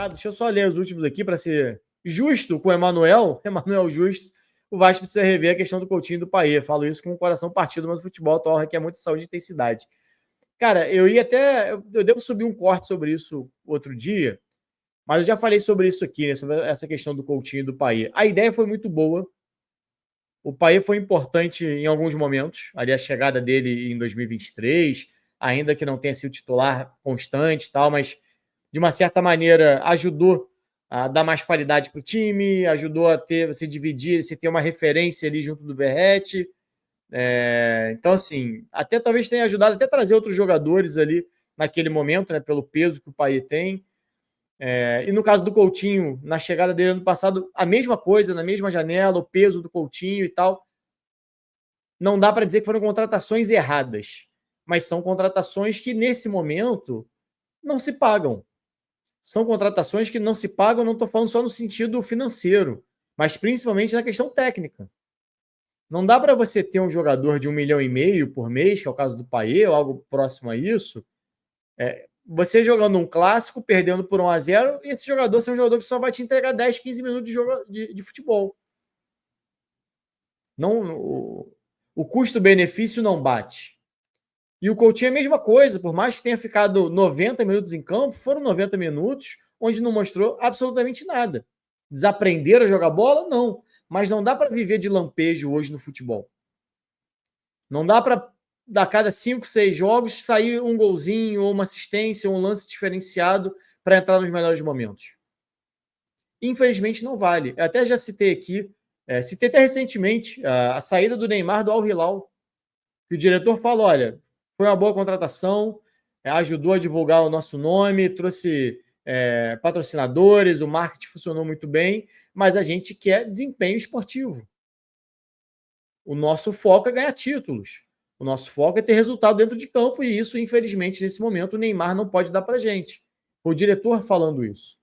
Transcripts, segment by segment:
complicado. Deixa eu só ler os últimos aqui para ser justo com o Emanuel. Emanuel Justo. O Vasco precisa rever a questão do Coutinho e do Payet. Falo isso com o coração partido, mas o futebol atual requer muita saúde e intensidade. Cara, eu ia até. Eu devo subir um corte sobre isso outro dia, mas eu já falei sobre isso aqui, né? Sobre essa questão do Coutinho e do Payet. A ideia foi muito boa. O Payet foi importante em alguns momentos. Ali a chegada dele em 2023, ainda que não tenha sido titular constante e tal, mas de uma certa maneira ajudou a dar mais qualidade para o time, ajudou a ter você dividir, você ter uma referência ali junto do Verratti. Então, assim, até talvez tenha ajudado até trazer outros jogadores ali naquele momento, né, pelo peso que o Payet tem. E no caso do Coutinho, na chegada dele ano passado, a mesma coisa, na mesma janela, o peso do Coutinho e tal. Não dá para dizer que foram contratações erradas, mas são contratações que, nesse momento, não se pagam. São contratações que não se pagam, não estou falando só no sentido financeiro, mas principalmente na questão técnica. Não dá para você ter um jogador de 1,5 milhão por mês, que é o caso do Payet, ou algo próximo a isso, você jogando um clássico, perdendo por 1-0, e esse jogador ser um jogador que só vai te entregar 10, 15 minutos de futebol. Não, o custo-benefício não bate. E o Coutinho é a mesma coisa, por mais que tenha ficado 90 minutos em campo, foram 90 minutos onde não mostrou absolutamente nada. Desaprender a jogar bola? Não. Mas não dá para viver de lampejo hoje no futebol. Não dá para, a cada 5, 6 jogos, sair um golzinho, ou uma assistência, ou um lance diferenciado para entrar nos melhores momentos. Infelizmente não vale. Eu até já citei aqui, citei até recentemente a saída do Neymar do Al Hilal, que o diretor fala, olha, foi uma boa contratação, ajudou a divulgar o nosso nome, trouxe patrocinadores, o marketing funcionou muito bem, mas a gente quer desempenho esportivo. O nosso foco é ganhar títulos. O nosso foco é ter resultado dentro de campo e isso, infelizmente, nesse momento, o Neymar não pode dar para a gente. Foi o diretor falando isso.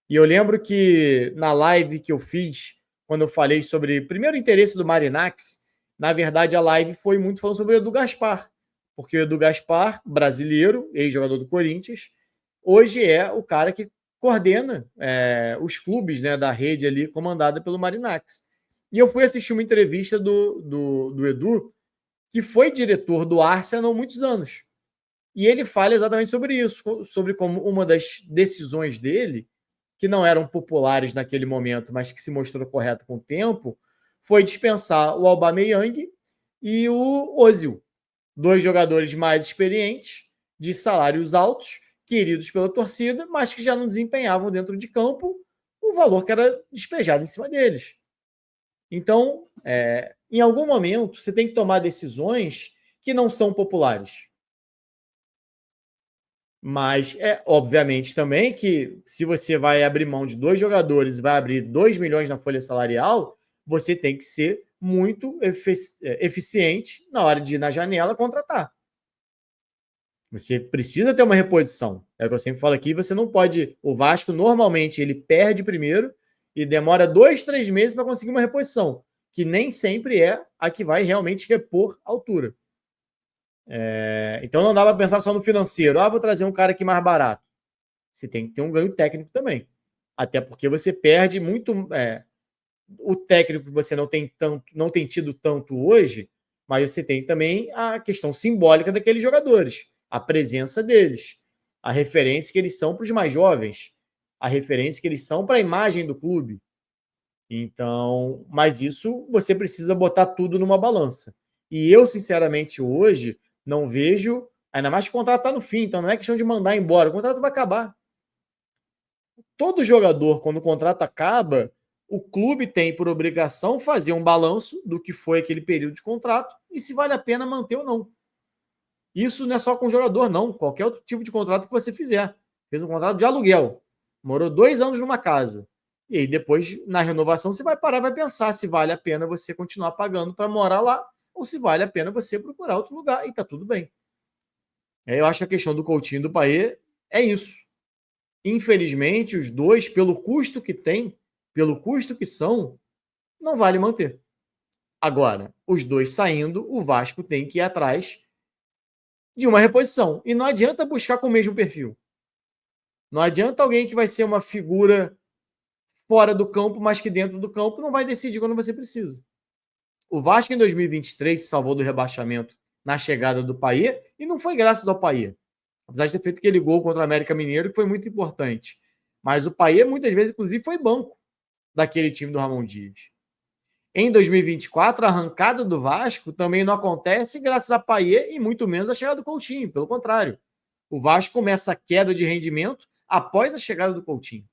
E eu lembro que na live que eu fiz, quando eu falei sobre primeiro interesse do Marinakis, na verdade a live foi muito falando sobre o Edu Gaspar, porque o Edu Gaspar, brasileiro, ex-jogador do Corinthians, hoje é o cara que coordena os clubes, né, da rede ali comandada pelo Marinakis. E eu fui assistir uma entrevista do Edu, que foi diretor do Arsenal há muitos anos. E ele fala exatamente sobre isso, sobre como uma das decisões dele, que não eram populares naquele momento, mas que se mostrou correto com o tempo, foi dispensar o Aubameyang e o Ozil, 2 jogadores mais experientes, de salários altos, queridos pela torcida, mas que já não desempenhavam dentro de campo o valor que era despejado em cima deles. Então, em algum momento, você tem que tomar decisões que não são populares. Mas obviamente também que se você vai abrir mão de 2 jogadores e vai abrir 2 milhões na folha salarial, você tem que ser muito eficiente na hora de ir na janela contratar. Você precisa ter uma reposição. É o que eu sempre falo aqui, você não pode... O Vasco, normalmente, ele perde primeiro e demora 2, 3 meses para conseguir uma reposição, que nem sempre é a que vai realmente repor a altura. Então não dá para pensar só no financeiro. Vou trazer um cara aqui mais barato. Você tem que ter um ganho técnico também. Até porque você perde muito... o técnico que você não tem tido tanto hoje, mas você tem também a questão simbólica daqueles jogadores, a presença deles, a referência que eles são para os mais jovens, a referência que eles são para a imagem do clube. Então, mas isso você precisa botar tudo numa balança. E eu, sinceramente, hoje não vejo, ainda mais que o contrato está no fim, então não é questão de mandar embora, o contrato vai acabar. Todo jogador, quando o contrato acaba, o clube tem por obrigação fazer um balanço do que foi aquele período de contrato e se vale a pena manter ou não. Isso não é só com o jogador, não. Qualquer outro tipo de contrato que você fizer. Fez um contrato de aluguel. Morou 2 anos numa casa. E aí depois, na renovação, você vai parar e vai pensar se vale a pena você continuar pagando para morar lá ou se vale a pena você procurar outro lugar. E tá tudo bem. Eu acho que a questão do Coutinho e do Payet é isso. Infelizmente, os dois, pelo custo que tem, pelo custo que são, não vale manter. Agora, os dois saindo, o Vasco tem que ir atrás de uma reposição. E não adianta buscar com o mesmo perfil. Não adianta alguém que vai ser uma figura fora do campo, mas que dentro do campo não vai decidir quando você precisa. O Vasco, em 2023, se salvou do rebaixamento na chegada do Payet, e não foi graças ao Payet. Apesar de ter feito aquele gol contra o América Mineiro, que foi muito importante. Mas o Payet, muitas vezes, inclusive, foi banco daquele time do Ramon Dias. Em 2024, a arrancada do Vasco também não acontece graças a Payet e muito menos a chegada do Coutinho. Pelo contrário, o Vasco começa a queda de rendimento após a chegada do Coutinho.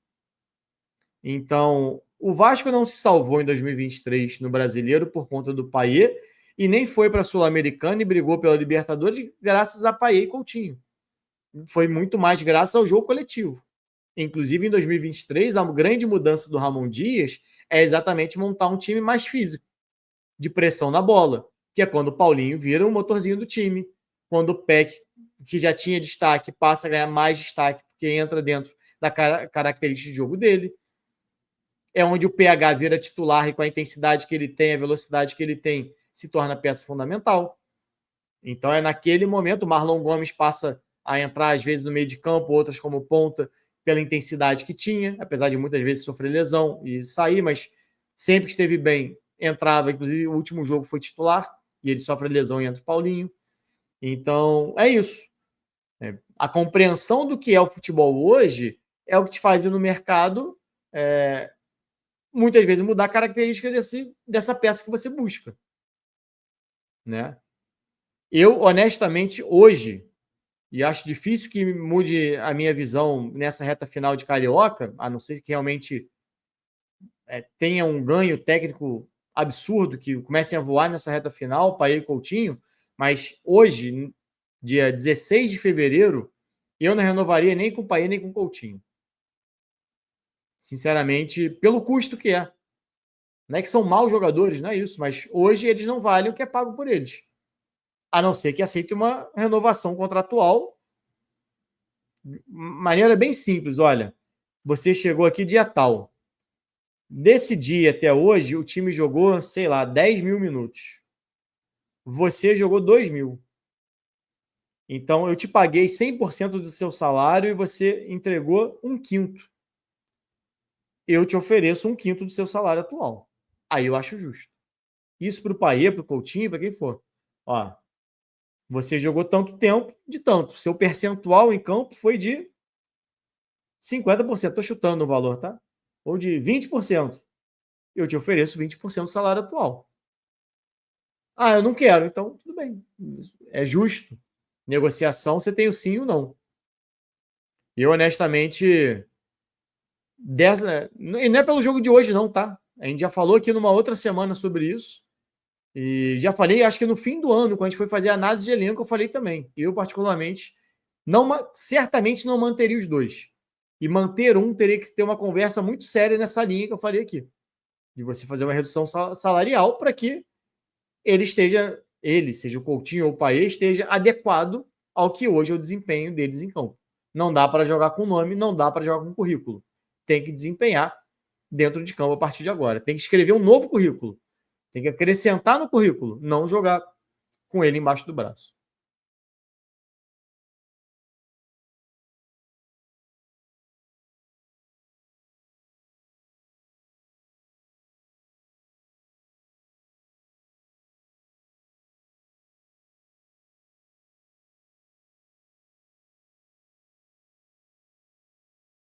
Então, o Vasco não se salvou em 2023 no Brasileiro por conta do Payet e nem foi para a Sul-Americana e brigou pela Libertadores graças a Payet e Coutinho. Foi muito mais graças ao jogo coletivo. Inclusive, em 2023, a grande mudança do Ramon Dias é exatamente montar um time mais físico, de pressão na bola, que é quando o Paulinho vira o motorzinho do time, quando o Peck, que já tinha destaque, passa a ganhar mais destaque, porque entra dentro da característica de jogo dele. É onde o PH vira titular e com a intensidade que ele tem, a velocidade que ele tem, se torna peça fundamental. Então é naquele momento, o Marlon Gomes passa a entrar às vezes no meio de campo, outras como ponta, pela intensidade que tinha, apesar de muitas vezes sofrer lesão e sair, mas sempre que esteve bem, entrava. Inclusive, o último jogo foi titular e ele sofre lesão e entra o Paulinho. Então, é isso. A compreensão do que é o futebol hoje é o que te faz ir no mercado, muitas vezes, mudar a característica dessa peça que você busca. Né? Eu, honestamente, hoje, e acho difícil que mude a minha visão nessa reta final de Carioca, a não ser que realmente tenha um ganho técnico absurdo, que comecem a voar nessa reta final, Payet e Coutinho, mas hoje, dia 16 de fevereiro, eu não renovaria nem com o Payet nem com o Coutinho. Sinceramente, pelo custo que é. Não é que são maus jogadores, não é isso, mas hoje eles não valem o que é pago por eles. A não ser que aceite uma renovação contratual. Maneira bem simples, olha, você chegou aqui dia tal. Desse dia até hoje, o time jogou, sei lá, 10 mil minutos. Você jogou 2 mil. Então, eu te paguei 100% do seu salário e você entregou 1/5. Eu te ofereço 1/5 do seu salário atual. Aí eu acho justo. Isso para o Payet, para o Coutinho, para quem for. Ó, você jogou tanto tempo, de tanto. Seu percentual em campo foi de 50%. Estou chutando o valor, tá? Ou de 20%. Eu te ofereço 20% do salário atual. Ah, eu não quero. Então, tudo bem. É justo. Negociação, você tem o sim ou não. Eu, honestamente, e não é pelo jogo de hoje, não, tá? A gente já falou aqui numa outra semana sobre isso. E já falei, acho que no fim do ano, quando a gente foi fazer a análise de elenco, eu falei também. Eu, particularmente, certamente não manteria os dois. E manter um teria que ter uma conversa muito séria nessa linha que eu falei aqui. De você fazer uma redução salarial para que ele, seja o Coutinho ou o Payet, esteja adequado ao que hoje é o desempenho deles em campo. Não dá para jogar com nome, não dá para jogar com currículo. Tem que desempenhar dentro de campo a partir de agora. Tem que escrever um novo currículo. Tem que acrescentar no currículo, não jogar com ele embaixo do braço.